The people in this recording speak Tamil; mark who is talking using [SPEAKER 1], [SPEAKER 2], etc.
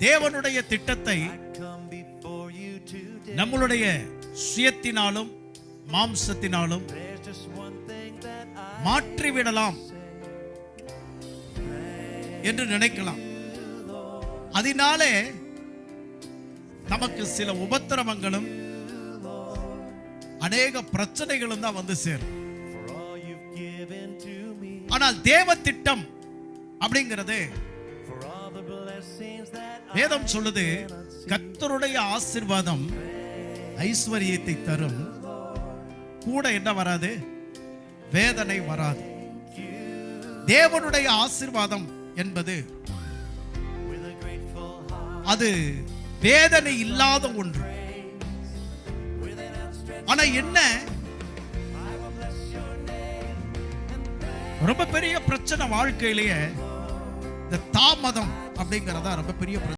[SPEAKER 1] தேவனுடைய திட்டத்தை நம்மளுடைய சுயத்தினாலும் மாம்சத்தினாலும் மாற்றிவிடலாம் என்று நினைக்கலாம். அதனாலே நமக்கு சில உபத்திரவங்களும் அநேக பிரச்சனைகளும் தான் வந்து சேரும். ஆனால் தேவ திட்டம் அப்படிங்கிறது வேதம் சொல்லுது, கர்த்தருடைய ஆசீர்வாதம் ஐஸ்வரியத்தை தரும், கூட என்ன வராது, வேதனை வராது. தேவனுடைய ஆசீர்வாதம் என்பது அது வேதனை இல்லாத ஒன்று. ஆனா என்ன, ரொம்ப பெரிய பிரச்சனை வாழ்க்கையிலேயே இந்த தாமதம் அப்படிங்கறதா ரொம்ப பெரிய பிரச்சனை.